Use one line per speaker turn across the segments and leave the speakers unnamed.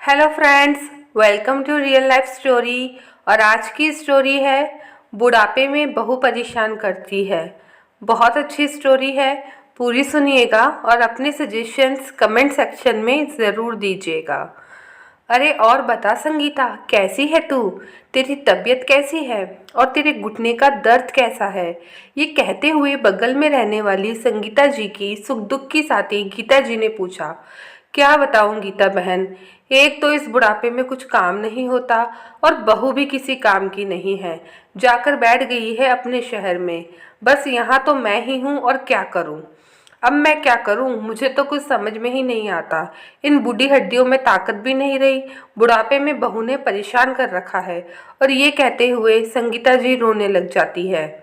Hello friends, welcome to real life story. और आज की स्टोरी है बुढ़ापे में बहू परेशान करती है। बहुत अच्छी स्टोरी है, पूरी सुनिएगा और अपने सजेशंस कमेंट सेक्शन में ज़रूर दीजिएगा। अरे और बता संगीता, कैसी है तू? तेरी तबीयत कैसी है और तेरे घुटने का दर्द कैसा है? ये कहते हुए बगल में रहने वाली संगीता जी की सुख दुख की साथी गीता जी ने पूछा। क्या बताऊं गीता बहन, एक तो इस बुढ़ापे में कुछ काम नहीं होता और बहू भी किसी काम की नहीं है। जाकर बैठ गई है अपने शहर में। बस यहाँ तो मैं ही हूँ और क्या करूँ। अब मैं क्या करूं, मुझे तो कुछ समझ में ही नहीं आता। इन बूढ़ी हड्डियों में ताकत भी नहीं रही। बुढ़ापे में बहू ने परेशान कर रखा है। और ये कहते हुए संगीता जी रोने लग जाती है।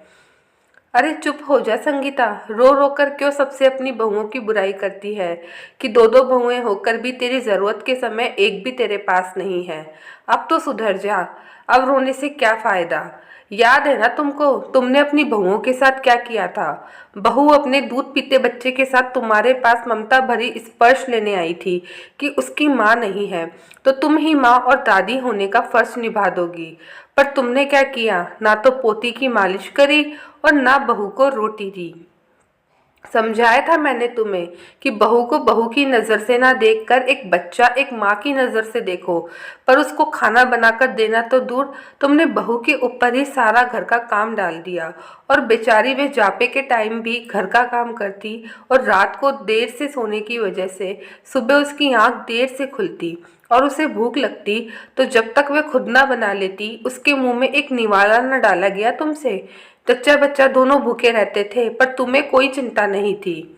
अरे चुप हो जा संगीता, रो रो कर क्यों सबसे अपनी बहुओं की बुराई करती है कि दो दो बहुएं होकर भी तेरी ज़रूरत के समय एक भी तेरे पास नहीं है। अब तो सुधर जा, अब रोने से क्या फ़ायदा। याद है ना तुमको, तुमने अपनी बहुओं के साथ क्या किया था। बहू अपने दूध पीते बच्चे के साथ तुम्हारे पास ममता भरी स्पर्श लेने आई थी कि उसकी माँ नहीं है तो तुम ही माँ और दादी होने का फर्ज निभा दोगी। पर तुमने क्या किया, ना तो पोती की मालिश करी और ना बहू को रोटी दी। समझाया था मैंने तुम्हें कि बहू को बहू की नज़र से ना देखकर एक बच्चा एक माँ की नज़र से देखो। पर उसको खाना बनाकर देना तो दूर, तुमने बहू के ऊपर ही सारा घर का काम डाल दिया। और बेचारी वे जापे के टाइम भी घर का काम करती और रात को देर से सोने की वजह से सुबह उसकी आंख देर से खुलती और उसे भूख लगती तो जब तक वह खुद ना बना लेती उसके मुंह में एक निवाला न डाला गया तुमसे। जच्चा बच्चा दोनों भूखे रहते थे पर तुम्हें कोई चिंता नहीं थी।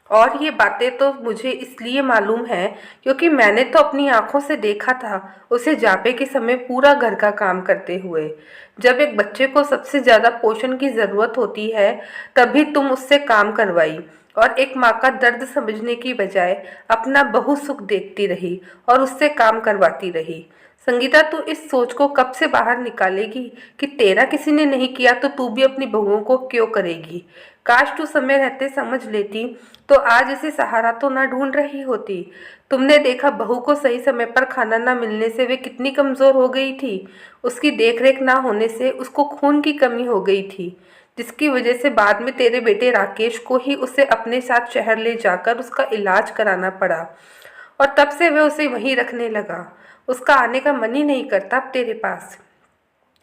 और ये बातें तो मुझे इसलिए मालूम है क्योंकि मैंने तो अपनी आंखों से देखा था उसे जापे के समय पूरा घर का काम करते हुए। जब एक बच्चे को सबसे ज़्यादा पोषण की ज़रूरत होती है तभी तुम उससे काम करवाई और एक माँ का दर्द समझने की बजाय अपना बहु सुख देखती रही और उससे काम करवाती रही। संगीता, तू इस सोच को कब से बाहर निकालेगी कि तेरा किसी ने नहीं किया तो तू भी अपनी बहुओं को क्यों करेगी। काश तू समय रहते समझ लेती तो आज इसे सहारा तो ना ढूंढ रही होती। तुमने देखा बहू को सही समय पर खाना ना मिलने से वे कितनी कमज़ोर हो गई थी। उसकी देखरेख ना होने से उसको खून की कमी हो गई थी, जिसकी वजह से बाद में तेरे बेटे राकेश को ही उसे अपने साथ शहर ले जाकर उसका इलाज कराना पड़ा। और तब से वह उसे वहीं रखने लगा। उसका आने का मन ही नहीं करता अब तेरे पास।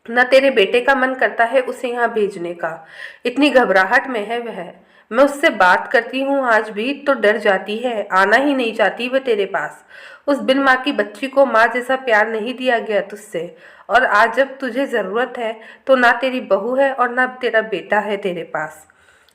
न तेरे बेटे का मन करता है उसे यहाँ भेजने का। इतनी घबराहट में है वह। मैं उससे बात करती हूँ आज भी तो डर जाती है, आना ही नहीं चाहती वह तेरे पास। उस बिन माँ की बच्ची को माँ जैसा प्यार नहीं दिया गया तुझसे। और आज जब तुझे ज़रूरत है तो ना तेरी बहू है और ना तेरा बेटा है तेरे पास।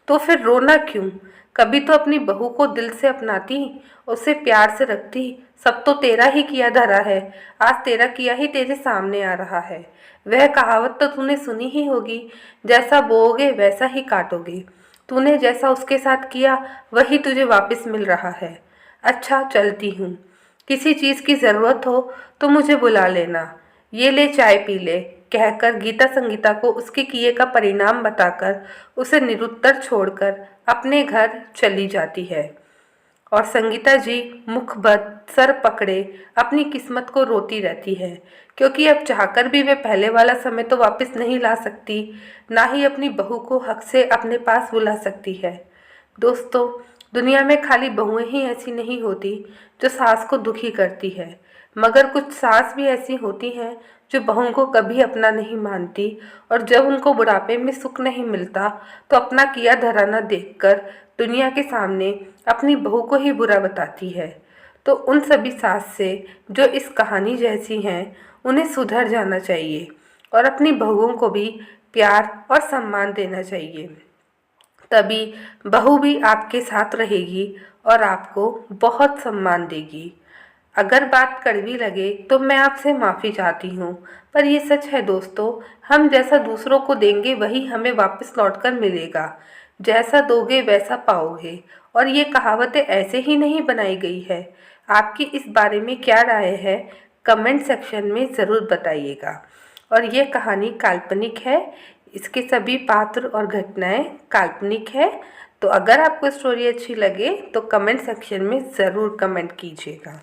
तो फिर रोना क्यों? कभी तो अपनी बहू को दिल से अपनाती, उसे प्यार से रखती। सब तो तेरा ही किया धरा है, आज तेरा किया ही तेरे सामने आ रहा है। वह कहावत तो तूने सुनी ही होगी, जैसा बोओगे वैसा ही काटोगे। तूने जैसा उसके साथ किया वही तुझे वापस मिल रहा है। अच्छा चलती हूँ, किसी चीज़ की ज़रूरत हो तो मुझे बुला लेना। ये ले चाय पी ले, कहकर गीता संगीता को उसके किए का परिणाम बताकर उसे निरुत्तर छोड़कर अपने घर चली जाती है। और संगीता जी मुखबत सर पकड़े अपनी किस्मत को रोती रहती है, क्योंकि अब चाहकर भी वे पहले वाला समय तो वापस नहीं ला सकती, ना ही अपनी बहू को हक से अपने पास बुला सकती है। दोस्तों, दुनिया में खाली बहुएं ही ऐसी नहीं होती जो सास को दुखी करती है, मगर कुछ सास भी ऐसी होती हैं जो बहुओं को कभी अपना नहीं मानती और जब उनको बुढ़ापे में सुख नहीं मिलता तो अपना किया धरा न देखकर दुनिया के सामने अपनी बहू को ही बुरा बताती है। तो उन सभी सास से जो इस कहानी जैसी हैं उन्हें सुधर जाना चाहिए और अपनी बहुओं को भी प्यार और सम्मान देना चाहिए। तभी बहू भी आपके साथ रहेगी और आपको बहुत सम्मान देगी। अगर बात कड़वी लगे तो मैं आपसे माफ़ी चाहती हूँ, पर ये सच है दोस्तों। हम जैसा दूसरों को देंगे वही हमें वापस लौटकर मिलेगा। जैसा दोगे वैसा पाओगे। और ये कहावतें ऐसे ही नहीं बनाई गई है। आपकी इस बारे में क्या राय है, कमेंट सेक्शन में ज़रूर बताइएगा। और ये कहानी काल्पनिक है, इसके सभी पात्र और घटनाएं काल्पनिक है। तो अगर आपको स्टोरी अच्छी लगे तो कमेंट सेक्शन में ज़रूर कमेंट कीजिएगा।